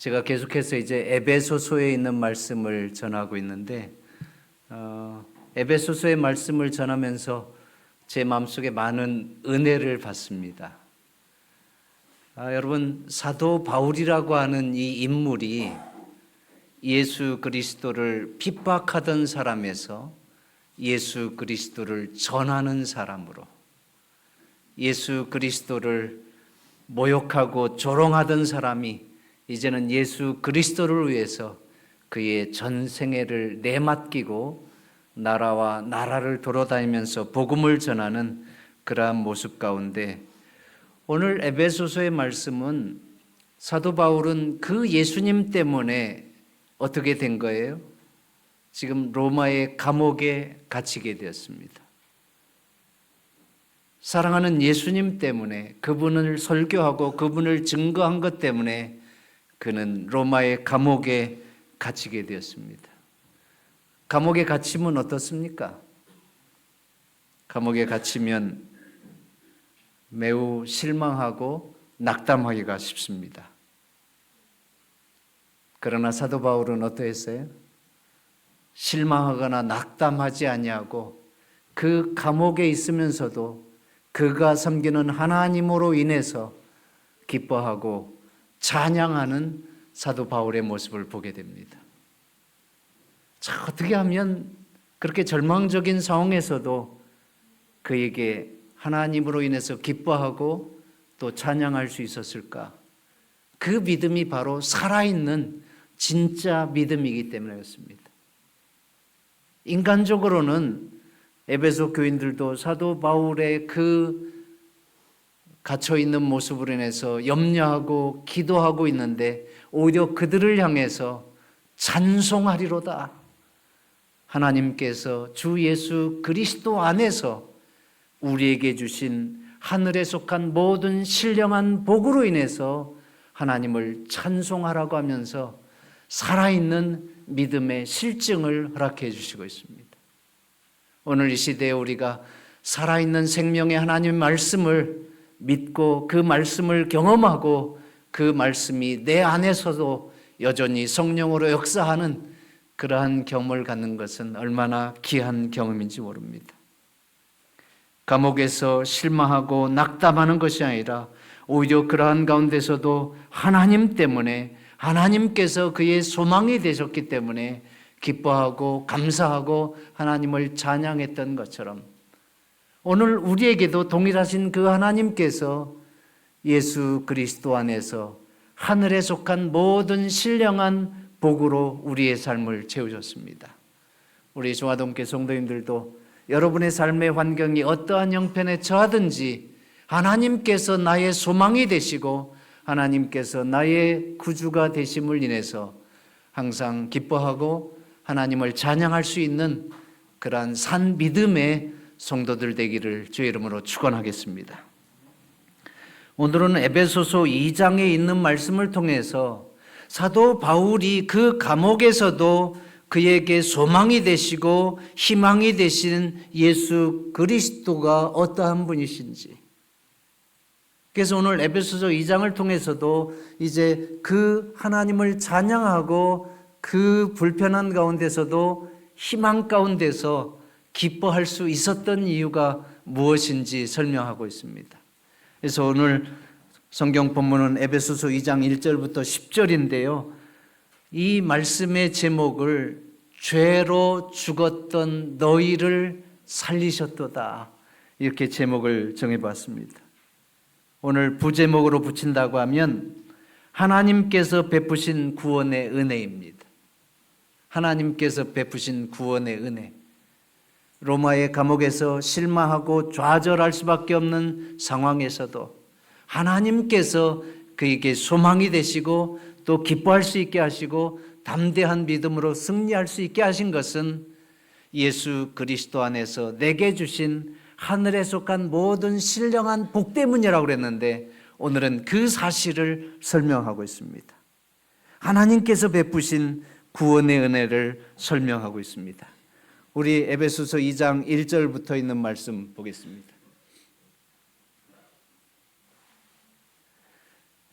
제가 계속해서 이제 에베소서에 있는 말씀을 전하고 있는데 에베소서의 말씀을 전하면서 제 마음속에 많은 은혜를 받습니다. 여러분, 사도 바울이라고 하는 이 인물이 예수 그리스도를 핍박하던 사람에서 예수 그리스도를 전하는 사람으로, 예수 그리스도를 모욕하고 조롱하던 사람이 이제는 예수 그리스도를 위해서 그의 전생애를 내맡기고 나라와 나라를 돌아다니면서 복음을 전하는 그러한 모습 가운데 오늘 에베소서의 말씀은 사도 바울은 그 예수님 때문에 어떻게 된 거예요? 지금 로마의 감옥에 갇히게 되었습니다. 사랑하는 예수님 때문에, 그분을 설교하고 그분을 증거한 것 때문에 그는 로마의 감옥에 갇히게 되었습니다. 감옥에 갇히면 어떻습니까? 감옥에 갇히면 매우 실망하고 낙담하기가 쉽습니다. 그러나 사도 바울은 어떠했어요? 실망하거나 낙담하지 아니하고 그 감옥에 있으면서도 그가 섬기는 하나님으로 인해서 기뻐하고 찬양하는 사도 바울의 모습을 보게 됩니다. 자, 어떻게 하면 그렇게 절망적인 상황에서도 그에게 하나님으로 인해서 기뻐하고 또 찬양할 수 있었을까? 그 믿음이 바로 살아있는 진짜 믿음이기 때문에 그렇습니다. 인간적으로는 에베소 교인들도 사도 바울의 그 갇혀있는 모습으로 인해서 염려하고 기도하고 있는데 오히려 그들을 향해서 찬송하리로다. 하나님께서 주 예수 그리스도 안에서 우리에게 주신 하늘에 속한 모든 신령한 복으로 인해서 하나님을 찬송하라고 하면서 살아있는 믿음의 실증을 허락해 주시고 있습니다. 오늘 이 시대에 우리가 살아있는 생명의 하나님의 말씀을 믿고 그 말씀을 경험하고 그 말씀이 내 안에서도 여전히 성령으로 역사하는 그러한 경험을 갖는 것은 얼마나 귀한 경험인지 모릅니다. 감옥에서 실망하고 낙담하는 것이 아니라 오히려 그러한 가운데서도 하나님 때문에, 하나님께서 그의 소망이 되셨기 때문에 기뻐하고 감사하고 하나님을 찬양했던 것처럼 오늘 우리에게도 동일하신 그 하나님께서 예수 그리스도 안에서 하늘에 속한 모든 신령한 복으로 우리의 삶을 채우셨습니다. 우리 중화동교회 성도님들도 여러분의 삶의 환경이 어떠한 형편에 처하든지 하나님께서 나의 소망이 되시고 하나님께서 나의 구주가 되심을 인해서 항상 기뻐하고 하나님을 찬양할 수 있는 그러한 산 믿음의 성도들 되기를 주의 이름으로 축원하겠습니다. 오늘은 에베소서 2장에 있는 말씀을 통해서 사도 바울이 그 감옥에서도 그에게 소망이 되시고 희망이 되신 예수 그리스도가 어떠한 분이신지, 그래서 오늘 에베소서 2장을 통해서도 이제 그 하나님을 찬양하고 그 불편한 가운데서도 희망 가운데서 기뻐할 수 있었던 이유가 무엇인지 설명하고 있습니다. 그래서 오늘 성경 본문은 에베소서 2장 1절부터 10절인데요. 이 말씀의 제목을 죄로 죽었던 너희를 살리셨도다, 이렇게 제목을 정해봤습니다. 오늘 부제목으로 붙인다고 하면 하나님께서 베푸신 구원의 은혜입니다. 하나님께서 베푸신 구원의 은혜. 로마의 감옥에서 실망하고 좌절할 수밖에 없는 상황에서도 하나님께서 그에게 소망이 되시고 또 기뻐할 수 있게 하시고 담대한 믿음으로 승리할 수 있게 하신 것은 예수 그리스도 안에서 내게 주신 하늘에 속한 모든 신령한 복 때문이라고 그랬는데 오늘은 그 사실을 설명하고 있습니다. 하나님께서 베푸신 구원의 은혜를 설명하고 있습니다. 우리 에베소서 2장 1절부터 있는 말씀 보겠습니다.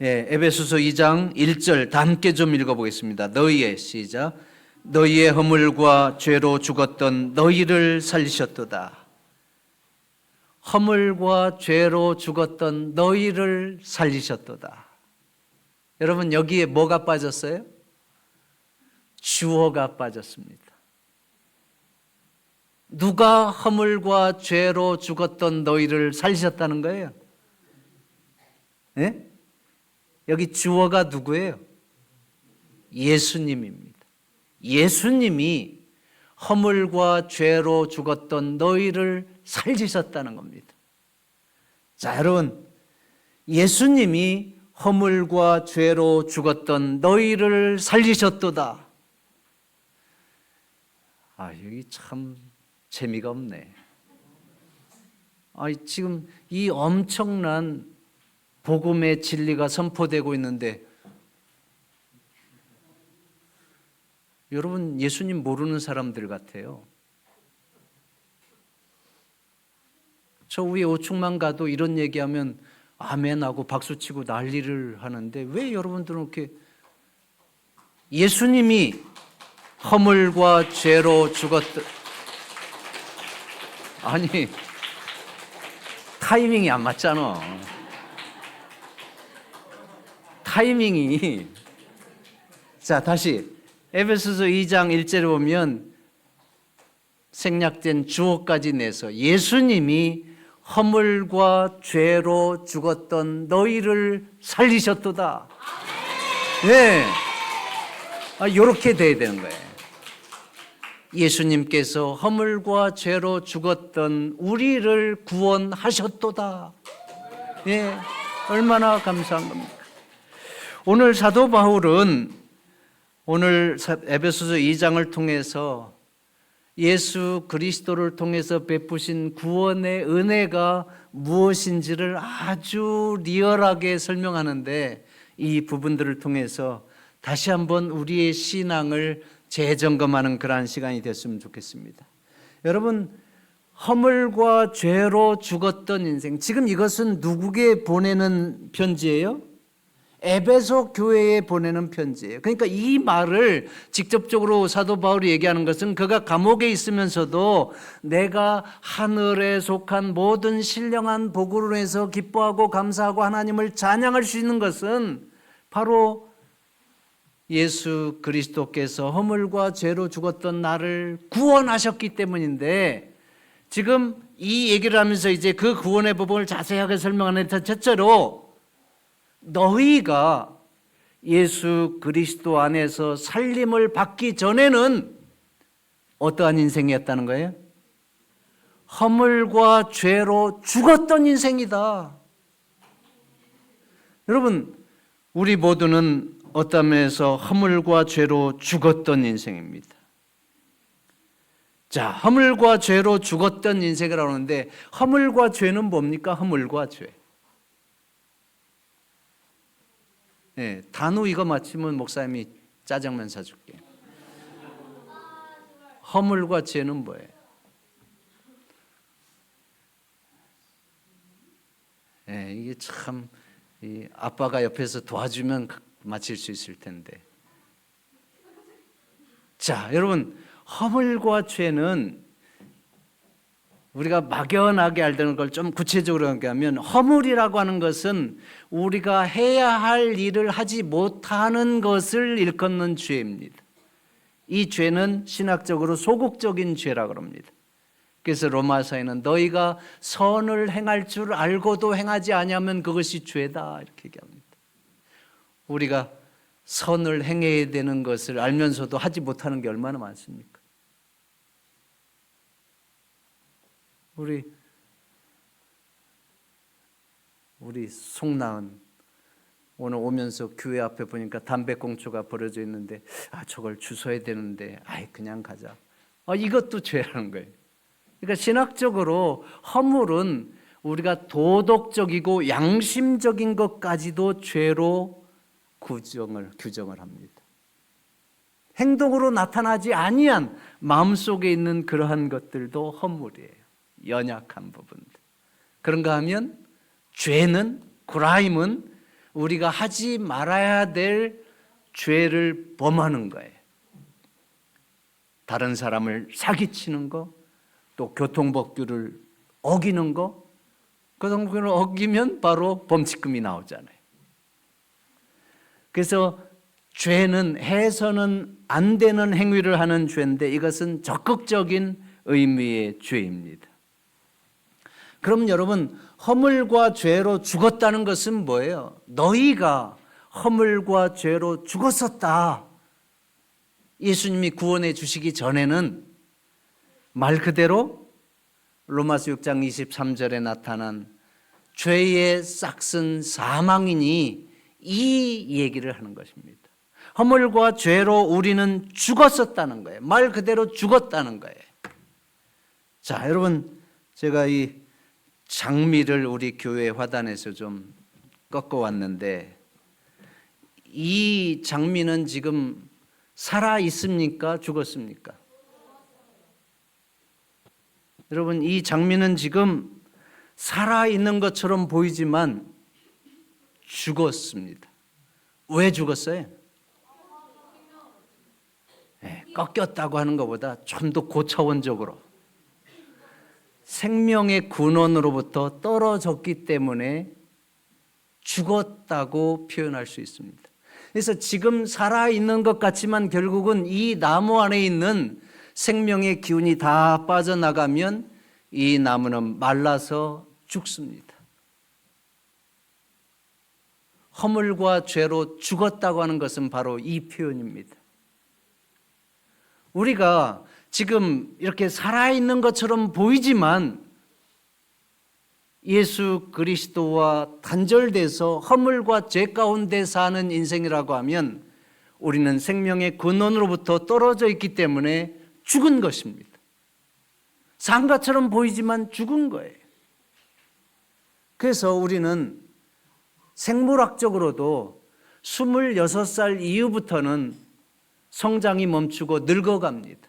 에베소서 2장 1절 다 함께 좀 읽어보겠습니다. 너희의 시작. 너희의 허물과 죄로 죽었던 너희를 살리셨도다. 허물과 죄로 죽었던 너희를 살리셨도다. 여러분 여기에 뭐가 빠졌어요? 주어가 빠졌습니다. 누가 허물과 죄로 죽었던 너희를 살리셨다는 거예요? 네? 여기 주어가 누구예요? 예수님입니다. 예수님이 허물과 죄로 죽었던 너희를 살리셨다는 겁니다. 자, 여러분, 예수님이 허물과 죄로 죽었던 너희를 살리셨도다. 여기 참 재미가 없네. 지금 이 엄청난 복음의 진리가 선포되고 있는데 여러분 예수님 모르는 사람들 같아요. 저 위에 5층만 가도 이런 얘기하면 아멘하고 박수치고 난리를 하는데 왜 여러분들은 이렇게 예수님이 허물과 죄로 죽었던 타이밍이 안 맞잖아. 타이밍이. 자, 다시 에베소서 2장 1절에 보면 생략된 주어까지 내서 예수님이 허물과 죄로 죽었던 너희를 살리셨도다. 네. 이렇게 돼야 되는 거예요. 예수님께서 허물과 죄로 죽었던 우리를 구원하셨도다. 네. 얼마나 감사한 겁니까? 오늘 사도 바울은 오늘 에베소서 2장을 통해서 예수 그리스도를 통해서 베푸신 구원의 은혜가 무엇인지를 아주 리얼하게 설명하는데 이 부분들을 통해서 다시 한번 우리의 신앙을 재점검하는 그러한 시간이 됐으면 좋겠습니다. 여러분, 허물과 죄로 죽었던 인생, 지금 이것은 누구에게 보내는 편지예요? 에베소 교회에 보내는 편지예요. 그러니까 이 말을 직접적으로 사도 바울이 얘기하는 것은 그가 감옥에 있으면서도 내가 하늘에 속한 모든 신령한 복으로 해서 기뻐하고 감사하고 하나님을 찬양할 수 있는 것은 바로 예수 그리스도께서 허물과 죄로 죽었던 나를 구원하셨기 때문인데, 지금 이 얘기를 하면서 이제 그 구원의 법을 자세하게 설명하는 첫째로 너희가 예수 그리스도 안에서 살림을 받기 전에는 어떠한 인생이었다는 거예요? 허물과 죄로 죽었던 인생이다. 여러분, 우리 모두는 어떤 면에서 허물과 죄로 죽었던 인생입니다. 자, 허물과 죄로 죽었던 인생이라고 하는데 허물과 죄는 뭡니까? 허물과 죄. 네, 단우 이거 맞히면 목사님이 짜장면 사줄게. 허물과 죄는 뭐예요? 네, 이게 참 아빠가 옆에서 도와주면 맞힐 수 있을 텐데. 자, 여러분, 허물과 죄는 우리가 막연하게 알던 걸 좀 구체적으로 하면 허물이라고 하는 것은 우리가 해야 할 일을 하지 못하는 것을 일컫는 죄입니다. 이 죄는 신학적으로 소극적인 죄라고 합니다. 그래서 로마서에는 너희가 선을 행할 줄 알고도 행하지 아니하면 그것이 죄다 이렇게 얘기합니다. 우리가 선을 행해야 되는 것을 알면서도 하지 못하는 게 얼마나 많습니까? 우리 송나은 오늘 오면서 교회 앞에 보니까 담배꽁초가 버려져 있는데 저걸 주워야 되는데 그냥 가자. 이것도 죄라는 거예요. 그러니까 신학적으로 허물은 우리가 도덕적이고 양심적인 것까지도 죄로 규정을 합니다. 행동으로 나타나지 아니한 마음속에 있는 그러한 것들도 허물이에요. 연약한 부분들. 그런가 하면 죄는, 크라임은 우리가 하지 말아야 될 죄를 범하는 거예요. 다른 사람을 사기치는 거, 또 교통법규를 어기는 거, 교통법규를 어기면 바로 범칙금이 나오잖아요. 그래서 죄는 해서는 안 되는 행위를 하는 죄인데 이것은 적극적인 의미의 죄입니다. 그럼 여러분, 허물과 죄로 죽었다는 것은 뭐예요? 너희가 허물과 죄로 죽었었다. 예수님이 구원해 주시기 전에는 말 그대로 로마서 6장 23절에 나타난 죄의 싹슨 사망이니 이 얘기를 하는 것입니다. 허물과 죄로 우리는 죽었었다는 거예요. 말 그대로 죽었다는 거예요. 자, 여러분, 제가 이 장미를 우리 교회 화단에서 좀 꺾어 왔는데 이 장미는 지금 살아 있습니까? 죽었습니까? 여러분, 이 장미는 지금 살아 있는 것처럼 보이지만 죽었습니다. 왜 죽었어요? 네, 꺾였다고 하는 것보다 좀 더 고차원적으로 생명의 근원으로부터 떨어졌기 때문에 죽었다고 표현할 수 있습니다. 그래서 지금 살아있는 것 같지만 결국은 이 나무 안에 있는 생명의 기운이 다 빠져나가면 이 나무는 말라서 죽습니다. 허물과 죄로 죽었다고 하는 것은 바로 이 표현입니다. 우리가 지금 이렇게 살아있는 것처럼 보이지만 예수 그리스도와 단절돼서 허물과 죄 가운데 사는 인생이라고 하면 우리는 생명의 근원으로부터 떨어져 있기 때문에 죽은 것입니다. 산 것처럼 보이지만 죽은 거예요. 그래서 우리는 생물학적으로도 26살 이후부터는 성장이 멈추고 늙어갑니다.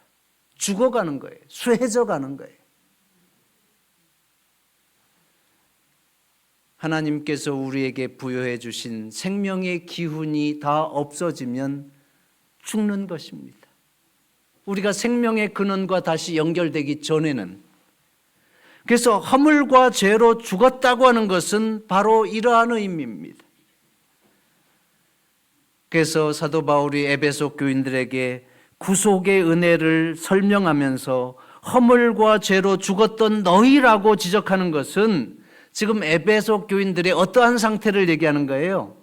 죽어가는 거예요. 쇠해져가는 거예요. 하나님께서 우리에게 부여해 주신 생명의 기운이 다 없어지면 죽는 것입니다. 우리가 생명의 근원과 다시 연결되기 전에는. 그래서 허물과 죄로 죽었다고 하는 것은 바로 이러한 의미입니다. 그래서 사도 바울이 에베소 교인들에게 구속의 은혜를 설명하면서 허물과 죄로 죽었던 너희라고 지적하는 것은 지금 에베소 교인들의 어떠한 상태를 얘기하는 거예요?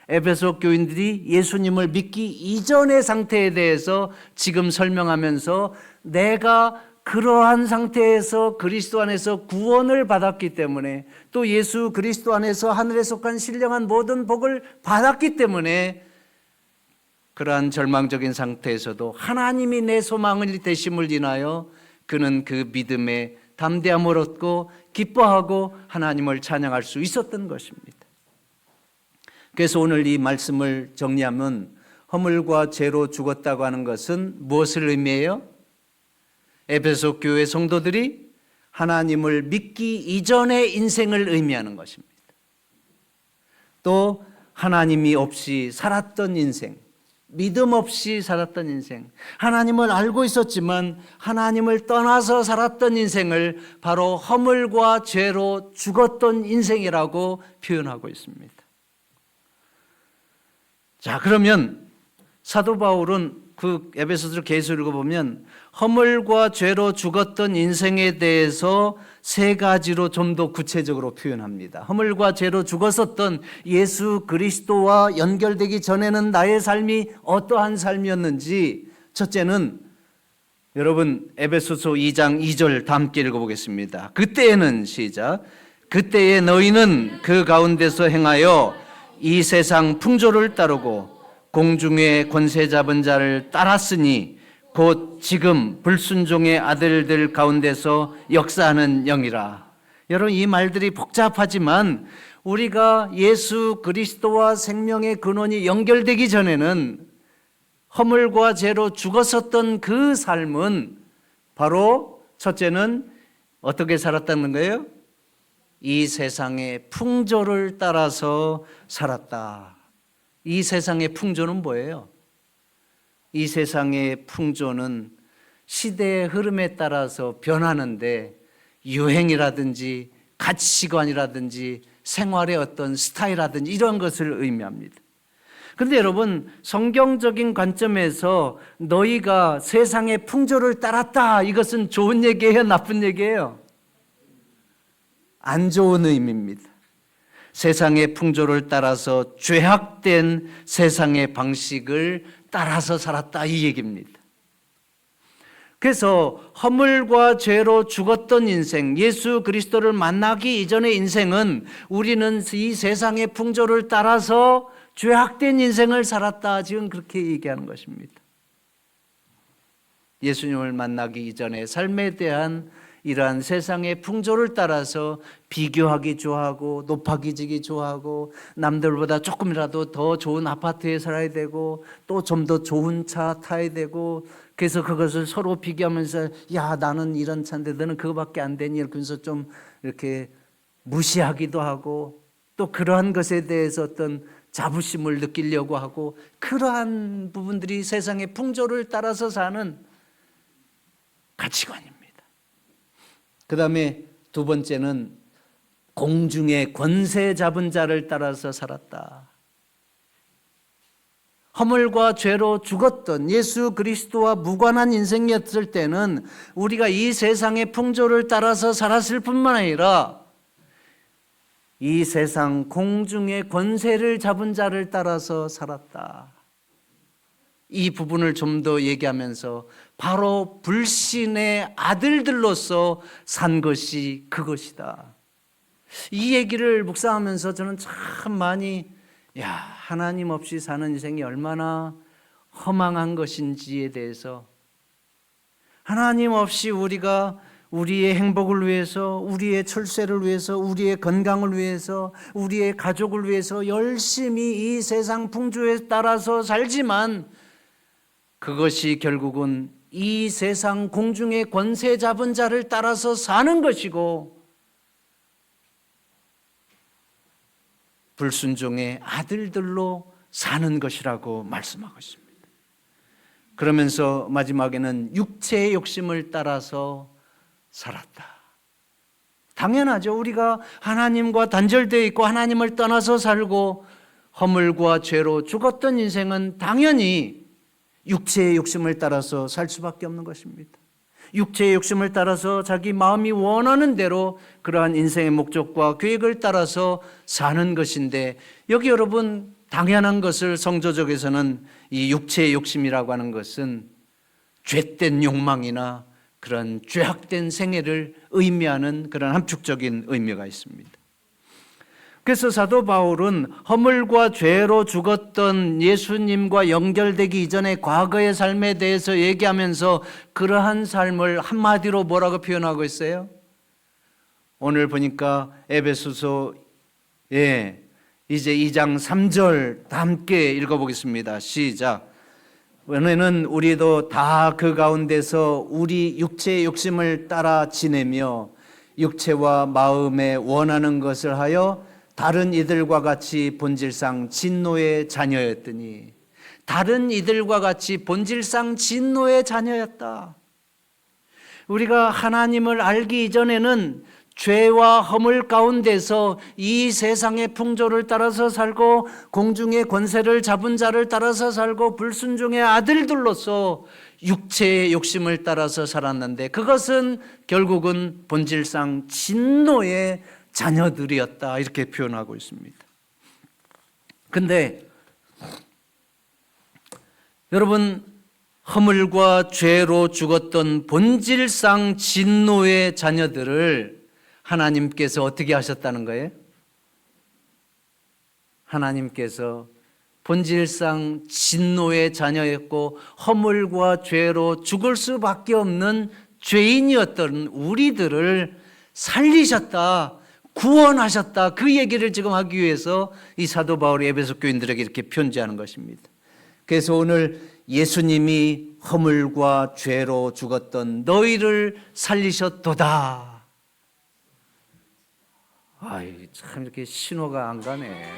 에베소 교인들이 예수님을 믿기 이전의 상태에 대해서 지금 설명하면서 내가 그러한 상태에서 그리스도 안에서 구원을 받았기 때문에 또 예수 그리스도 안에서 하늘에 속한 신령한 모든 복을 받았기 때문에 그러한 절망적인 상태에서도 하나님이 내 소망을 되심을 인하여 그는 그 믿음에 담대함을 얻고 기뻐하고 하나님을 찬양할 수 있었던 것입니다. 그래서 오늘 이 말씀을 정리하면 허물과 죄로 죽었다고 하는 것은 무엇을 의미해요? 에베소 교회 성도들이 하나님을 믿기 이전의 인생을 의미하는 것입니다. 또 하나님이 없이 살았던 인생, 믿음 없이 살았던 인생, 하나님을 알고 있었지만 하나님을 떠나서 살았던 인생을 바로 허물과 죄로 죽었던 인생이라고 표현하고 있습니다. 자, 그러면 사도 바울은 그 에베소서를 계속 읽어보면 허물과 죄로 죽었던 인생에 대해서 세 가지로 좀 더 구체적으로 표현합니다. 허물과 죄로 죽었었던 예수 그리스도와 연결되기 전에는 나의 삶이 어떠한 삶이었는지, 첫째는 여러분 에베소서 2장 2절 다 함께 읽어보겠습니다. 그때에는 시작. 그때에 너희는 그 가운데서 행하여 이 세상 풍조를 따르고 공중의 권세 잡은 자를 따랐으니 곧 지금 불순종의 아들들 가운데서 역사하는 영이라. 여러분, 이 말들이 복잡하지만 우리가 예수 그리스도와 생명의 근원이 연결되기 전에는 허물과 죄로 죽었었던 그 삶은 바로 첫째는 어떻게 살았다는 거예요? 이 세상의 풍조를 따라서 살았다. 이 세상의 풍조는 뭐예요? 이 세상의 풍조는 시대의 흐름에 따라서 변하는데 유행이라든지 가치관이라든지 생활의 어떤 스타일이라든지 이런 것을 의미합니다. 그런데 여러분, 성경적인 관점에서 너희가 세상의 풍조를 따랐다, 이것은 좋은 얘기예요? 나쁜 얘기예요? 안 좋은 의미입니다. 세상의 풍조를 따라서 죄악된 세상의 방식을 따라서 살았다, 이 얘기입니다. 그래서 허물과 죄로 죽었던 인생, 예수 그리스도를 만나기 이전의 인생은 우리는 이 세상의 풍조를 따라서 죄악된 인생을 살았다, 지금 그렇게 얘기하는 것입니다. 예수님을 만나기 이전의 삶에 대한 이러한 세상의 풍조를 따라서 비교하기 좋아하고 높아기지기 좋아하고 남들보다 조금이라도 더 좋은 아파트에 살아야 되고 또 좀 더 좋은 차 타야 되고, 그래서 그것을 서로 비교하면서 야, 나는 이런 차인데 너는 그거밖에 안 되니, 그러면서 좀 이렇게 무시하기도 하고, 또 그러한 것에 대해서 어떤 자부심을 느끼려고 하고, 그러한 부분들이 세상의 풍조를 따라서 사는 가치관입니다. 그 다음에 두 번째는 공중의 권세 잡은 자를 따라서 살았다. 허물과 죄로 죽었던 예수 그리스도와 무관한 인생이었을 때는 우리가 이 세상의 풍조를 따라서 살았을 뿐만 아니라 이 세상 공중의 권세를 잡은 자를 따라서 살았다. 이 부분을 좀 더 얘기하면서 바로 불신의 아들들로서 산 것이 그것이다. 이 얘기를 묵상하면서 저는 참 많이 하나님 없이 사는 인생이 얼마나 허망한 것인지에 대해서, 하나님 없이 우리가 우리의 행복을 위해서, 우리의 출세를 위해서, 우리의 건강을 위해서, 우리의 가족을 위해서 열심히 이 세상 풍조에 따라서 살지만 그것이 결국은 이 세상 공중의 권세 잡은 자를 따라서 사는 것이고 불순종의 아들들로 사는 것이라고 말씀하고 있습니다. 그러면서 마지막에는 육체의 욕심을 따라서 살았다. 당연하죠. 우리가 하나님과 단절되어 있고 하나님을 떠나서 살고 허물과 죄로 죽었던 인생은 당연히 육체의 욕심을 따라서 살 수밖에 없는 것입니다. 육체의 욕심을 따라서 자기 마음이 원하는 대로 그러한 인생의 목적과 계획을 따라서 사는 것인데, 여기 여러분 당연한 것을 성조적에서는 이 육체의 욕심이라고 하는 것은 죄된 욕망이나 그런 죄악된 생애를 의미하는 그런 함축적인 의미가 있습니다. 그래서 사도 바울은 허물과 죄로 죽었던 예수님과 연결되기 이전의 과거의 삶에 대해서 얘기하면서 그러한 삶을 한마디로 뭐라고 표현하고 있어요? 오늘 보니까 에베소서 이제 2장 3절 다 함께 읽어보겠습니다. 시작. 왜냐하면 우리도 다 그 가운데서 우리 육체의 욕심을 따라 지내며 육체와 마음에 원하는 것을 하여 다른 이들과 같이 본질상 진노의 자녀였더니, 다른 이들과 같이 본질상 진노의 자녀였다. 우리가 하나님을 알기 이전에는 죄와 허물 가운데서 이 세상의 풍조를 따라서 살고 공중의 권세를 잡은 자를 따라서 살고 불순종의 아들들로서 육체의 욕심을 따라서 살았는데, 그것은 결국은 본질상 진노의 자녀들이었다, 이렇게 표현하고 있습니다. 근데 여러분, 허물과 죄로 죽었던 본질상 진노의 자녀들을 하나님께서 어떻게 하셨다는 거예요? 하나님께서 본질상 진노의 자녀였고 허물과 죄로 죽을 수밖에 없는 죄인이었던 우리들을 살리셨다, 구원하셨다, 그 얘기를 지금 하기 위해서 이 사도 바울이 에베소 교인들에게 이렇게 편지하는 것입니다. 그래서 오늘 예수님이 허물과 죄로 죽었던 너희를 살리셨도다. 아이, 참 이렇게 신호가 안 가네.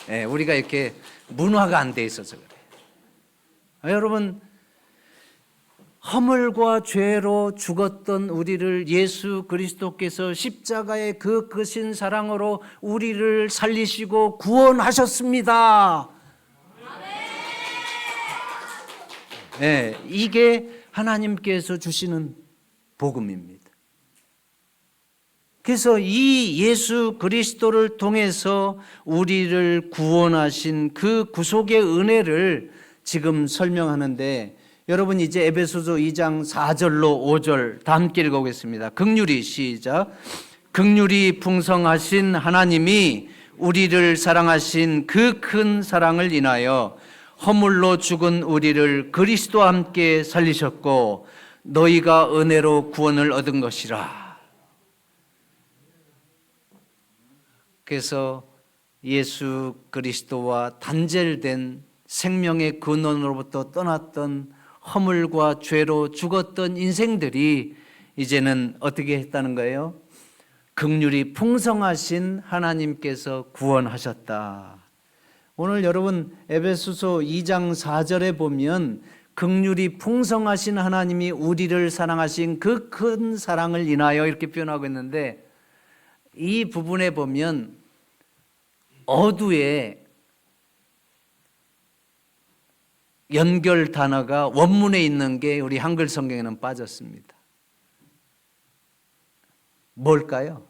예, 우리가 이렇게 문화가 안 돼 있어서 그래요. 여러분, 허물과 죄로 죽었던 우리를 예수 그리스도께서 십자가의 그 크신 사랑으로 우리를 살리시고 구원하셨습니다. 네, 이게 하나님께서 주시는 복음입니다. 그래서 이 예수 그리스도를 통해서 우리를 구원하신 그 구속의 은혜를 지금 설명하는데, 여러분 이제 에베소서 2장 4절로 5절 다 함께 읽어보겠습니다. 긍휼히 시작. 긍휼이 풍성하신 하나님이 우리를 사랑하신 그 큰 사랑을 인하여 허물로 죽은 우리를 그리스도와 함께 살리셨고 너희가 은혜로 구원을 얻은 것이라. 그래서 예수 그리스도와 단절된 생명의 근원으로부터 떠났던 허물과 죄로 죽었던 인생들이 이제는 어떻게 했다는 거예요? 긍휼이 풍성하신 하나님께서 구원하셨다. 오늘 여러분 에베소서 2장 4절에 보면 긍휼이 풍성하신 하나님이 우리를 사랑하신 그 큰 사랑을 인하여 이렇게 표현하고 있는데, 이 부분에 보면 어두에 연결 단어가 원문에 있는 게 우리 한글 성경에는 빠졌습니다. 뭘까요?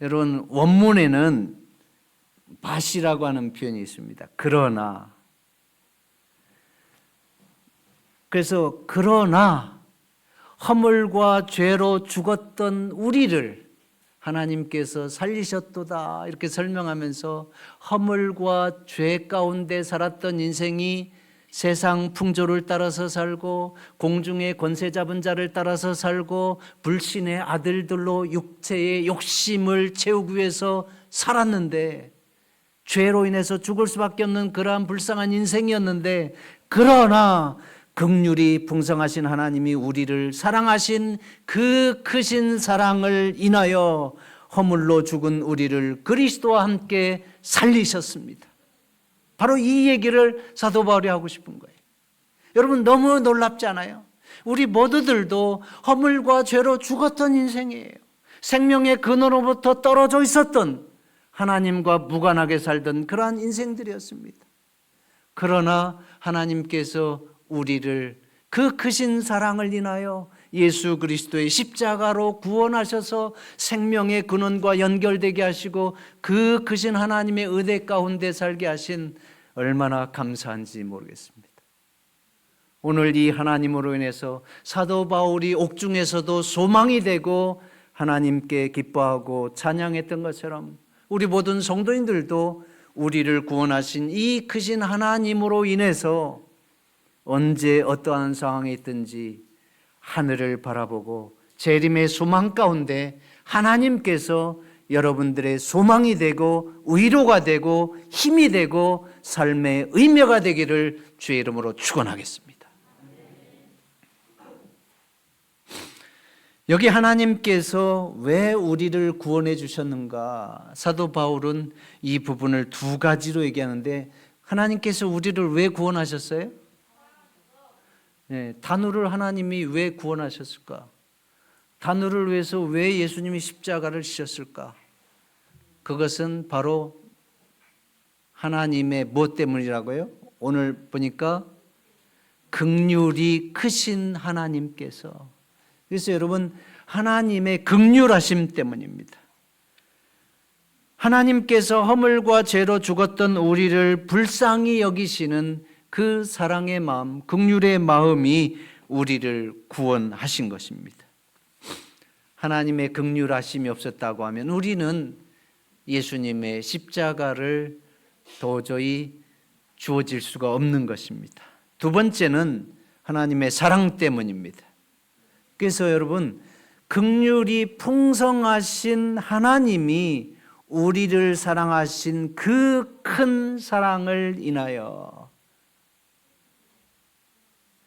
여러분, 원문에는 밭이라고 하는 표현이 있습니다. 그러나. 그래서 그러나 허물과 죄로 죽었던 우리를 하나님께서 살리셨도다 이렇게 설명하면서, 허물과 죄 가운데 살았던 인생이 세상 풍조를 따라서 살고 공중의 권세 잡은 자를 따라서 살고 불신의 아들들로 육체의 욕심을 채우기 위해서 살았는데, 죄로 인해서 죽을 수밖에 없는 그러한 불쌍한 인생이었는데, 그러나 긍휼이 풍성하신 하나님이 우리를 사랑하신 그 크신 사랑을 인하여 허물로 죽은 우리를 그리스도와 함께 살리셨습니다. 바로 이 얘기를 사도 바울이 하고 싶은 거예요. 여러분, 너무 놀랍지 않아요? 우리 모두들도 허물과 죄로 죽었던 인생이에요. 생명의 근원으로부터 떨어져 있었던, 하나님과 무관하게 살던 그러한 인생들이었습니다. 그러나 하나님께서 우리를 그 크신 사랑을 인하여 예수 그리스도의 십자가로 구원하셔서 생명의 근원과 연결되게 하시고 그 크신 하나님의 은혜 가운데 살게 하신, 얼마나 감사한지 모르겠습니다. 오늘 이 하나님으로 인해서 사도 바울이 옥중에서도 소망이 되고 하나님께 기뻐하고 찬양했던 것처럼, 우리 모든 성도인들도 우리를 구원하신 이 크신 하나님으로 인해서 언제 어떠한 상황에 있든지 하늘을 바라보고 재림의 소망 가운데 하나님께서 여러분들의 소망이 되고 위로가 되고 힘이 되고 삶의 의미가 되기를 주의 이름으로 축원하겠습니다. 여기 하나님께서 왜 우리를 구원해 주셨는가? 사도 바울은 이 부분을 두 가지로 얘기하는데, 하나님께서 우리를 왜 구원하셨어요? 네, 단우를 하나님이 왜 구원하셨을까? 단우를 위해서 왜 예수님이 십자가를 지셨을까? 그것은 바로 하나님의 무엇 때문이라고요? 오늘 보니까 긍휼이 크신 하나님께서. 그래서 여러분, 하나님의 긍휼하심 때문입니다. 하나님께서 허물과 죄로 죽었던 우리를 불쌍히 여기시는 그 사랑의 마음, 긍휼의 마음이 우리를 구원하신 것입니다. 하나님의 긍휼하심이 없었다고 하면 우리는 예수님의 십자가를 도저히 주어질 수가 없는 것입니다. 두 번째는 하나님의 사랑 때문입니다. 그래서 여러분, 긍휼이 풍성하신 하나님이 우리를 사랑하신 그 큰 사랑을 인하여,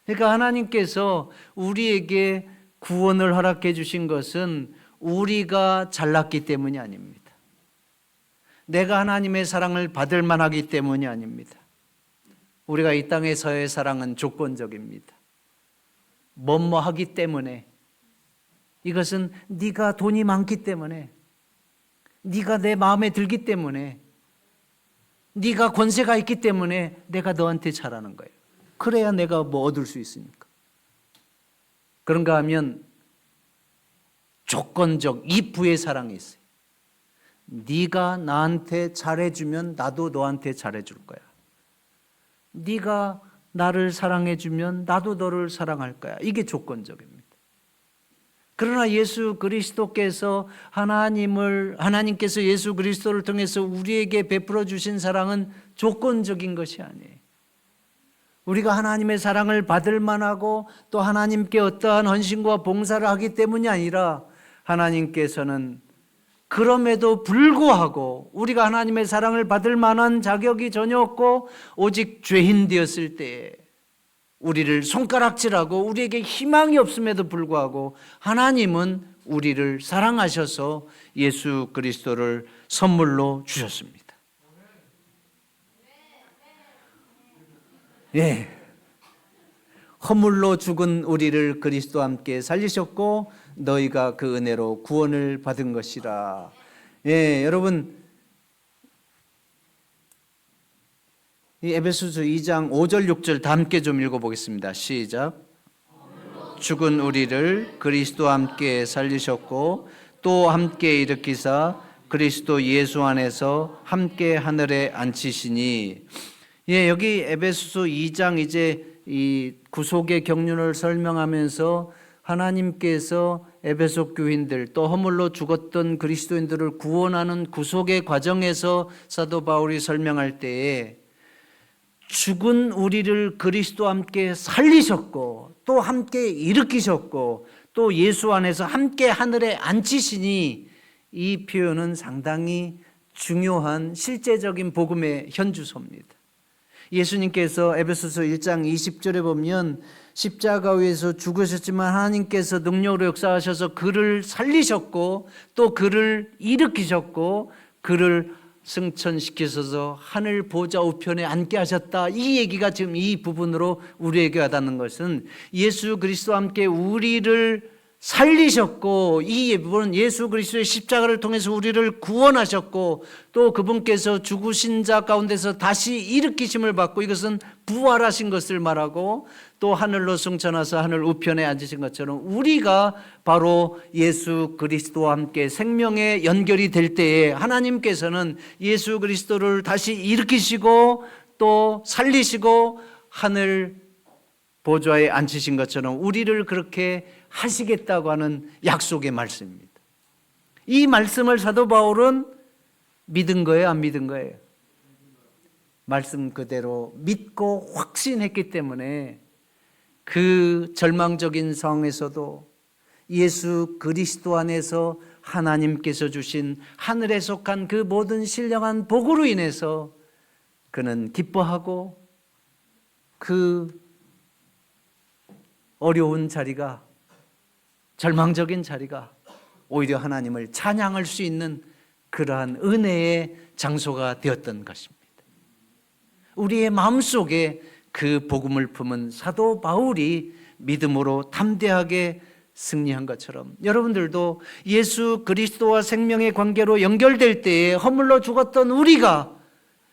그러니까 하나님께서 우리에게 구원을 허락해 주신 것은 우리가 잘났기 때문이 아닙니다. 내가 하나님의 사랑을 받을 만하기 때문이 아닙니다. 우리가 이 땅에서의 사랑은 조건적입니다. 뭐뭐 하기 때문에, 이것은 네가 돈이 많기 때문에, 네가 내 마음에 들기 때문에, 네가 권세가 있기 때문에 내가 너한테 잘하는 거예요. 그래야 내가 뭐 얻을 수 있으니까. 그런가 하면 조건적 이프의 사랑이 있어요. 네가 나한테 잘해주면 나도 너한테 잘해줄 거야. 네가 나를 사랑해주면 나도 너를 사랑할 거야. 이게 조건적입니다. 그러나 예수 그리스도께서 하나님께서 예수 그리스도를 통해서 우리에게 베풀어 주신 사랑은 조건적인 것이 아니에요. 우리가 하나님의 사랑을 받을 만하고 또 하나님께 어떠한 헌신과 봉사를 하기 때문이 아니라 하나님께서는 그럼에도 불구하고 우리가 하나님의 사랑을 받을 만한 자격이 전혀 없고 오직 죄인 되었을 때에 우리를 손가락질하고 우리에게 희망이 없음에도 불구하고 하나님은 우리를 사랑하셔서 예수 그리스도를 선물로 주셨습니다. 예. 허물로 죽은 우리를 그리스도와 함께 살리셨고 너희가 그 은혜로 구원을 받은 것이라. 예, 여러분 이 에베소서 2장 5절 6절 다 함께 좀 읽어보겠습니다. 시작. 죽은 우리를 그리스도와 함께 살리셨고 또 함께 일으키사 그리스도 예수 안에서 함께 하늘에 앉히시니. 예, 여기 에베소서 2장 이제 이 구속의 경륜을 설명하면서 하나님께서 에베소 교인들 또 허물로 죽었던 그리스도인들을 구원하는 구속의 과정에서 사도 바울이 설명할 때에 죽은 우리를 그리스도와 함께 살리셨고 또 함께 일으키셨고 또 예수 안에서 함께 하늘에 앉히시니, 이 표현은 상당히 중요한 실제적인 복음의 현주소입니다. 예수님께서 에베소서 1장 20절에 보면 십자가 위에서 죽으셨지만 하나님께서 능력으로 역사하셔서 그를 살리셨고 또 그를 일으키셨고 그를 승천시키셔서 하늘 보좌 우편에 앉게 하셨다. 이 얘기가 지금 이 부분으로 우리에게 와닿는 것은 예수 그리스도와 함께 우리를 살리셨고 이 부분은 예수 그리스도의 십자가를 통해서 우리를 구원하셨고 또 그분께서 죽으신 자 가운데서 다시 일으키심을 받고 이것은 부활하신 것을 말하고 또 하늘로 승천하사 하늘 우편에 앉으신 것처럼 우리가 바로 예수 그리스도와 함께 생명에 연결이 될 때에 하나님께서는 예수 그리스도를 다시 일으키시고 또 살리시고 하늘 보좌에 앉히신 것처럼 우리를 그렇게 하시겠다고 하는 약속의 말씀입니다. 이 말씀을 사도 바울은 믿은 거예요, 안 믿은 거예요? 말씀 그대로 믿고 확신했기 때문에 그 절망적인 상황에서도 예수 그리스도 안에서 하나님께서 주신 하늘에 속한 그 모든 신령한 복으로 인해서 그는 기뻐하고 그 어려운 자리가, 절망적인 자리가 오히려 하나님을 찬양할 수 있는 그러한 은혜의 장소가 되었던 것입니다. 우리의 마음속에 그 복음을 품은 사도 바울이 믿음으로 담대하게 승리한 것처럼 여러분들도 예수 그리스도와 생명의 관계로 연결될 때에 허물로 죽었던 우리가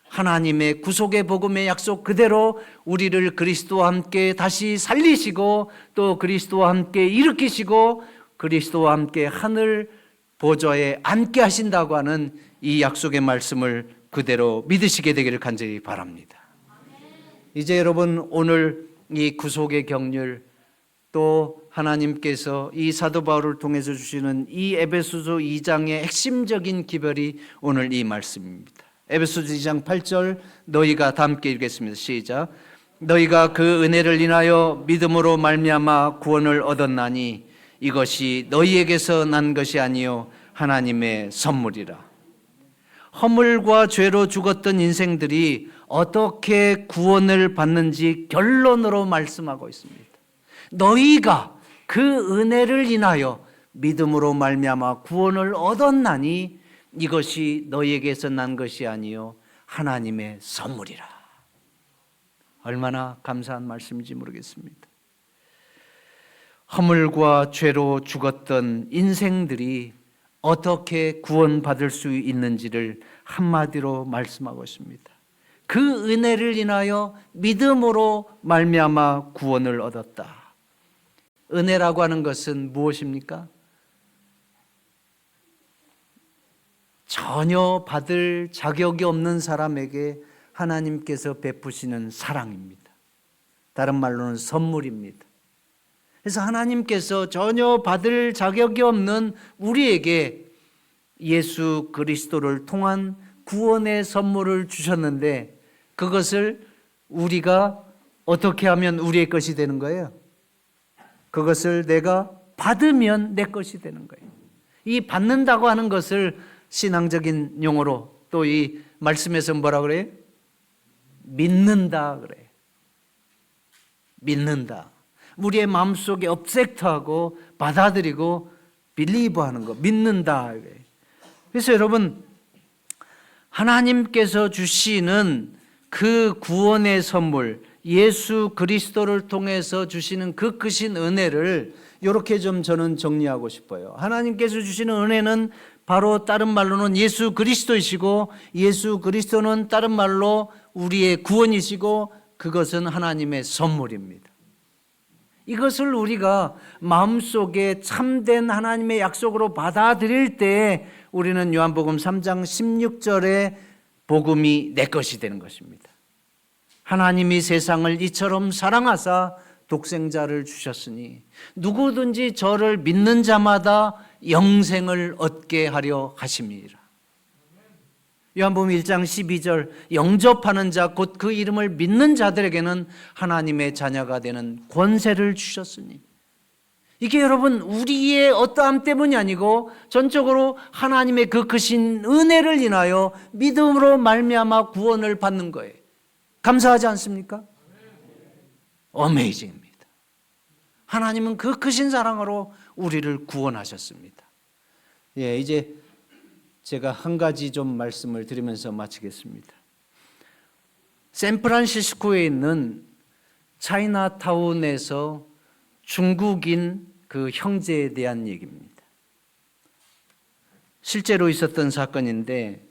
하나님의 구속의 복음의 약속 그대로 우리를 그리스도와 함께 다시 살리시고 또 그리스도와 함께 일으키시고 그리스도와 함께 하늘 보좌에 앉게 하신다고 하는 이 약속의 말씀을 그대로 믿으시게 되기를 간절히 바랍니다. 이제 여러분 오늘 이 구속의 경륜 또 하나님께서 이 사도 바울을 통해서 주시는 이 에베소서 2장의 핵심적인 기별이 오늘 이 말씀입니다. 에베소서 2장 8절 너희가 다 함께 읽겠습니다. 시작. 너희가 그 은혜를 인하여 믿음으로 말미암아 구원을 얻었나니 이것이 너희에게서 난 것이 아니요 하나님의 선물이라. 허물과 죄로 죽었던 인생들이 어떻게 구원을 받는지 결론으로 말씀하고 있습니다. 너희가 그 은혜를 인하여 믿음으로 말미암아 구원을 얻었나니 이것이 너희에게서 난 것이 아니요 하나님의 선물이라. 얼마나 감사한 말씀인지 모르겠습니다. 허물과 죄로 죽었던 인생들이 어떻게 구원받을 수 있는지를 한마디로 말씀하고 있습니다. 그 은혜를 인하여 믿음으로 말미암아 구원을 얻었다. 은혜라고 하는 것은 무엇입니까? 전혀 받을 자격이 없는 사람에게 하나님께서 베푸시는 사랑입니다. 다른 말로는 선물입니다. 그래서 하나님께서 전혀 받을 자격이 없는 우리에게 예수 그리스도를 통한 구원의 선물을 주셨는데 그것을 우리가 어떻게 하면 우리의 것이 되는 거예요? 그것을 내가 받으면 내 것이 되는 거예요. 이 받는다고 하는 것을 신앙적인 용어로 또 이 말씀에서 뭐라 그래요? 믿는다 그래요. 믿는다. 우리의 마음속에 업섹트하고 받아들이고 빌리브하는 거, 믿는다. 그래서 여러분, 하나님께서 주시는 그 구원의 선물, 예수 그리스도를 통해서 주시는 그 크신 은혜를 이렇게 좀 저는 정리하고 싶어요. 하나님께서 주시는 은혜는 바로 다른 말로는 예수 그리스도이시고, 예수 그리스도는 다른 말로 우리의 구원이시고, 그것은 하나님의 선물입니다. 이것을 우리가 마음속에 참된 하나님의 약속으로 받아들일 때 우리는 요한복음 3장 16절에 복음이 내 것이 되는 것입니다. 하나님이 세상을 이처럼 사랑하사 독생자를 주셨으니 누구든지 저를 믿는 자마다 영생을 얻게 하려 하심이라. 요한복음 1장 12절 영접하는 자 곧 그 이름을 믿는 자들에게는 하나님의 자녀가 되는 권세를 주셨으니, 이게 여러분 우리의 어떠함 때문이 아니고 전적으로 하나님의 그 크신 은혜를 인하여 믿음으로 말미암아 구원을 받는 거예요. 감사하지 않습니까? 어메이징입니다. 하나님은 그 크신 사랑으로 우리를 구원하셨습니다. 예, 이제 제가 한 가지 좀 말씀을 드리면서 마치겠습니다. 샌프란시스코에 있는 차이나타운에서 중국인 그 형제에 대한 얘기입니다. 실제로 있었던 사건인데,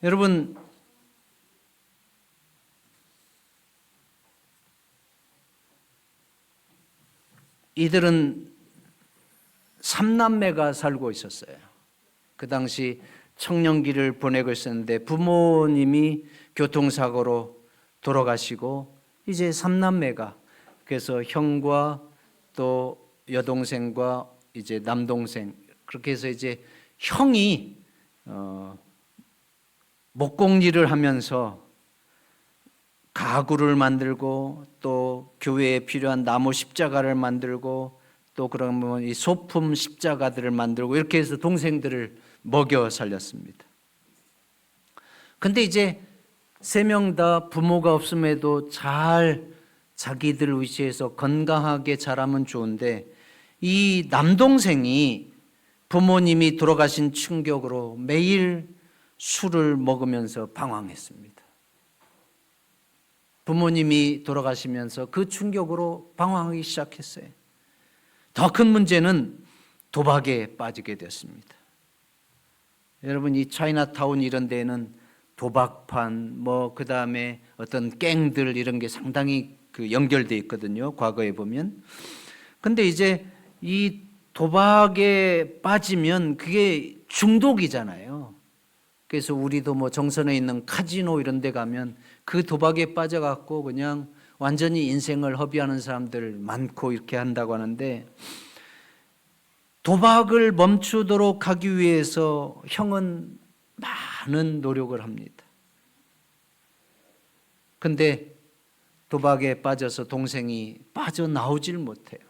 여러분, 이들은 3남매가 살고 있었어요. 그 당시 청년기를 보내고 있었는데 부모님이 교통사고로 돌아가시고 이제 3남매가, 그래서 형과 또 여동생과 이제 남동생, 그렇게 해서 이제 형이 목공일을 하면서 가구를 만들고 또 교회에 필요한 나무 십자가를 만들고 또 그러면 이 소품 십자가들을 만들고 이렇게 해서 동생들을 먹여 살렸습니다. 근데 이제 3명 다 부모가 없음에도 잘 자기들 위치에서 건강하게 자라면 좋은데, 이 남동생이 부모님이 돌아가신 충격으로 매일 술을 먹으면서 방황했습니다. 부모님이 돌아가시면서 그 충격으로 방황하기 시작했어요. 더 큰 문제는 도박에 빠지게 됐습니다. 여러분, 이 차이나타운 이런 데에는 도박판, 그 다음에 어떤 갱들 이런 게 상당히 그 연결되어 있거든요. 과거에 보면. 근데 이제 이 도박에 빠지면 그게 중독이잖아요. 그래서 우리도 정선에 있는 카지노 이런 데 가면 그 도박에 빠져갖고 그냥 완전히 인생을 허비하는 사람들 많고 이렇게 한다고 하는데, 도박을 멈추도록 하기 위해서 형은 많은 노력을 합니다. 근데 도박에 빠져서 동생이 빠져나오질 못해요.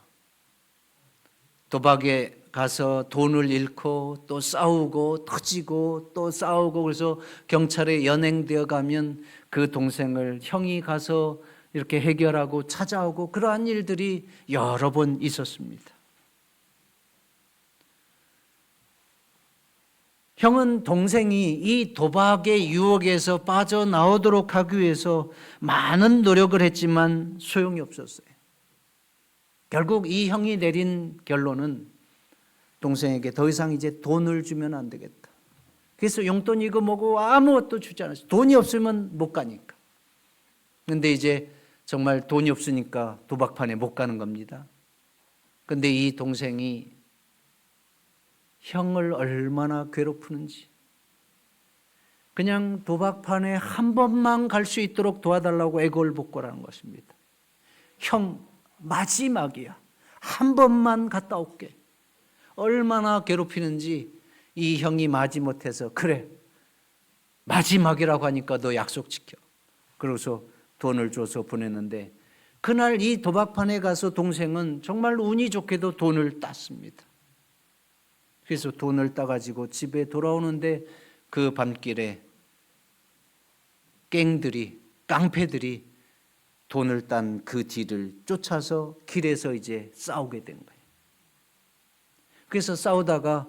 도박에 가서 돈을 잃고 또 싸우고 터지고 또 싸우고, 그래서 경찰에 연행되어 가면 그 동생을 형이 가서 이렇게 해결하고 찾아오고, 그러한 일들이 여러 번 있었습니다. 형은 동생이 이 도박의 유혹에서 빠져나오도록 하기 위해서 많은 노력을 했지만 소용이 없었어요. 결국 이 형이 내린 결론은 동생에게 더 이상 이제 돈을 주면 안 되겠다. 그래서 용돈이고 뭐고 아무것도 주지 않았어요. 돈이 없으면 못 가니까. 근데 이제 정말 돈이 없으니까 도박판에 못 가는 겁니다. 근데 이 동생이 형을 얼마나 괴롭히는지, 그냥 도박판에 한 번만 갈 수 있도록 도와달라고 애걸복걸하는 것입니다. 형 마지막이야, 한 번만 갔다 올게. 얼마나 괴롭히는지 이 형이 마지못해서 그래 마지막이라고 하니까 너 약속 지켜. 그래서 돈을 줘서 보냈는데 그날 이 도박판에 가서 동생은 정말 운이 좋게도 돈을 땄습니다. 그래서 돈을 따가지고 집에 돌아오는데 그 밤길에 깡패들이 돈을 딴 그 뒤를 쫓아서 길에서 이제 싸우게 된 거예요. 그래서 싸우다가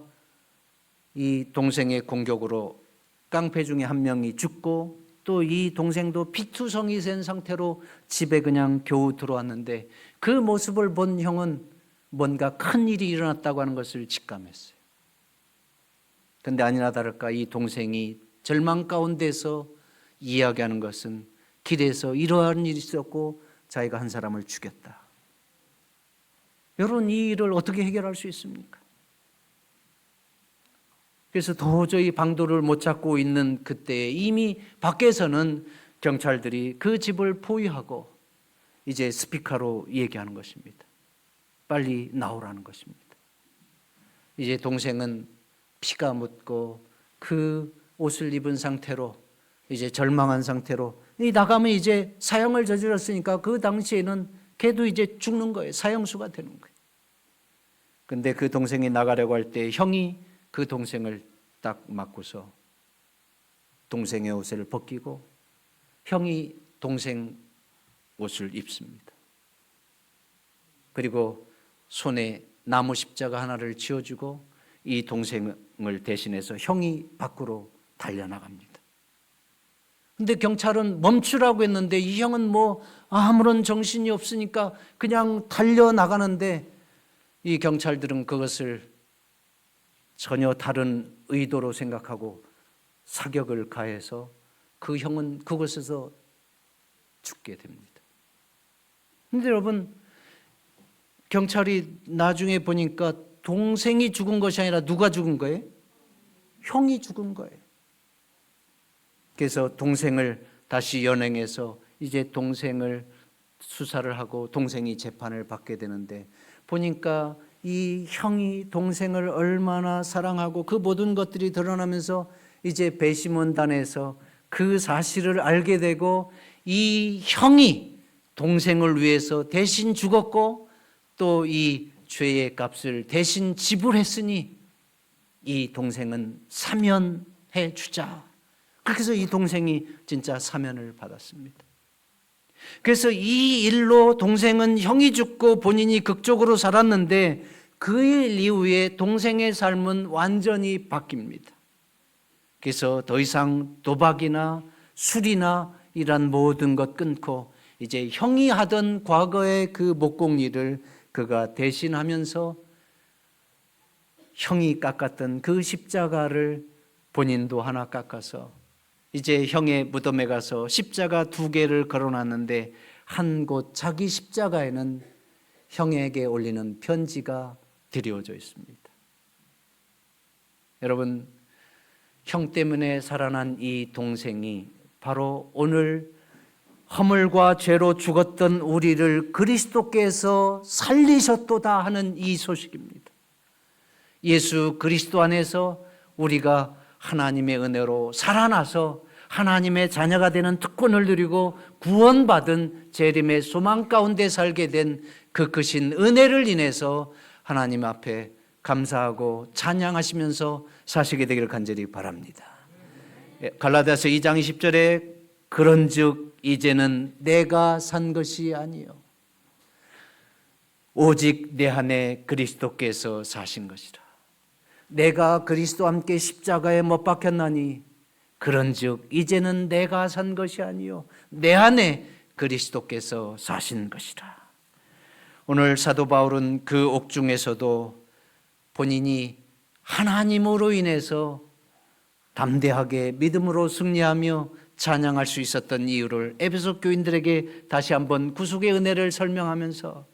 이 동생의 공격으로 깡패 중에 한 명이 죽고 또 이 동생도 피투성이 된 상태로 집에 그냥 겨우 들어왔는데 그 모습을 본 형은 뭔가 큰 일이 일어났다고 하는 것을 직감했어요. 근데 아니나 다를까 이 동생이 절망 가운데서 이야기하는 것은 길에서 이러한 일이 있었고 자기가 한 사람을 죽였다. 여러분, 이 일을 어떻게 해결할 수 있습니까? 그래서 도저히 방도를 못 찾고 있는 그때 이미 밖에서는 경찰들이 그 집을 포위하고 이제 스피커로 얘기하는 것입니다. 빨리 나오라는 것입니다. 이제 동생은 피가 묻고 그 옷을 입은 상태로 이제 절망한 상태로 나가면 이제 사형을 저질렀으니까 그 당시에는 걔도 이제 죽는 거예요. 사형수가 되는 거예요. 근데 그 동생이 나가려고 할 때 형이 그 동생을 딱 맞고서 동생의 옷을 벗기고 형이 동생 옷을 입습니다. 그리고 손에 나무 십자가 하나를 쥐어주고 이 동생을 대신해서 형이 밖으로 달려나갑니다. 근데 경찰은 멈추라고 했는데 이 형은 뭐 아무런 정신이 없으니까 그냥 달려나가는데 이 경찰들은 그것을 전혀 다른 의도로 생각하고 사격을 가해서 그 형은 그곳에서 죽게 됩니다. 근데 여러분, 경찰이 나중에 보니까 동생이 죽은 것이 아니라 누가 죽은 거예요? 형이 죽은 거예요. 그래서 동생을 다시 연행해서 이제 동생을 수사를 하고 동생이 재판을 받게 되는데 보니까 이 형이 동생을 얼마나 사랑하고 그 모든 것들이 드러나면서 이제 배심원단에서 그 사실을 알게 되고 이 형이 동생을 위해서 대신 죽었고 또 이 죄의 값을 대신 지불했으니 이 동생은 사면해 주자. 그렇게 해서 이 동생이 진짜 사면을 받았습니다. 그래서 이 일로 동생은 형이 죽고 본인이 극적으로 살았는데 그 일 이후에 동생의 삶은 완전히 바뀝니다. 그래서 더 이상 도박이나 술이나 이런 모든 것 끊고 이제 형이 하던 과거의 그 목공일을 그가 대신하면서 형이 깎았던 그 십자가를 본인도 하나 깎아서 이제 형의 무덤에 가서 십자가 2개를 걸어놨는데 한 곳 자기 십자가에는 형에게 올리는 편지가 드려져 있습니다. 여러분, 형 때문에 살아난 이 동생이 바로 오늘 허물과 죄로 죽었던 우리를 그리스도께서 살리셨도다 하는 이 소식입니다. 예수 그리스도 안에서 우리가 하나님의 은혜로 살아나서 하나님의 자녀가 되는 특권을 누리고 구원받은 재림의 소망 가운데 살게 된 그 크신 은혜를 인해서 하나님 앞에 감사하고 찬양하시면서 사시게 되기를 간절히 바랍니다. 갈라디아서 2장 20절에 그런즉 이제는 내가 산 것이 아니요 오직 내 안에 그리스도께서 사신 것이라. 내가 그리스도와 함께 십자가에 못 박혔나니 그런즉 이제는 내가 산 것이 아니요 내 안에 그리스도께서 사신 것이라. 오늘 사도 바울은 그 옥중에서도 본인이 하나님으로 인해서 담대하게 믿음으로 승리하며 찬양할 수 있었던 이유를 에베소 교인들에게 다시 한번 구속의 은혜를 설명하면서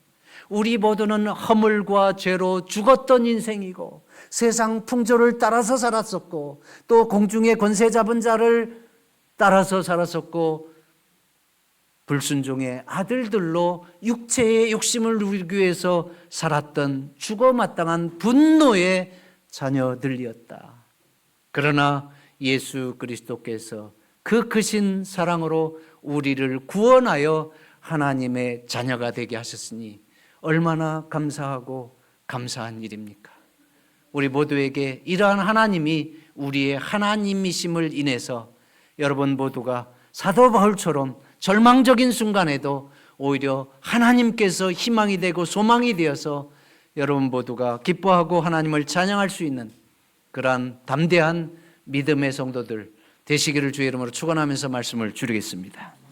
우리 모두는 허물과 죄로 죽었던 인생이고 세상 풍조를 따라서 살았었고 또 공중의 권세 잡은 자를 따라서 살았었고 불순종의 아들들로 육체의 욕심을 누리기 위해서 살았던 죽어 마땅한 분노의 자녀들이었다. 그러나 예수 그리스도께서 그 크신 사랑으로 우리를 구원하여 하나님의 자녀가 되게 하셨으니 얼마나 감사하고 감사한 일입니까? 우리 모두에게 이러한 하나님이 우리의 하나님이심을 인해서 여러분 모두가 사도 바울처럼 절망적인 순간에도 오히려 하나님께서 희망이 되고 소망이 되어서 여러분 모두가 기뻐하고 하나님을 찬양할 수 있는 그러한 담대한 믿음의 성도들 되시기를 주의 이름으로 축원하면서 말씀을 줄이겠습니다.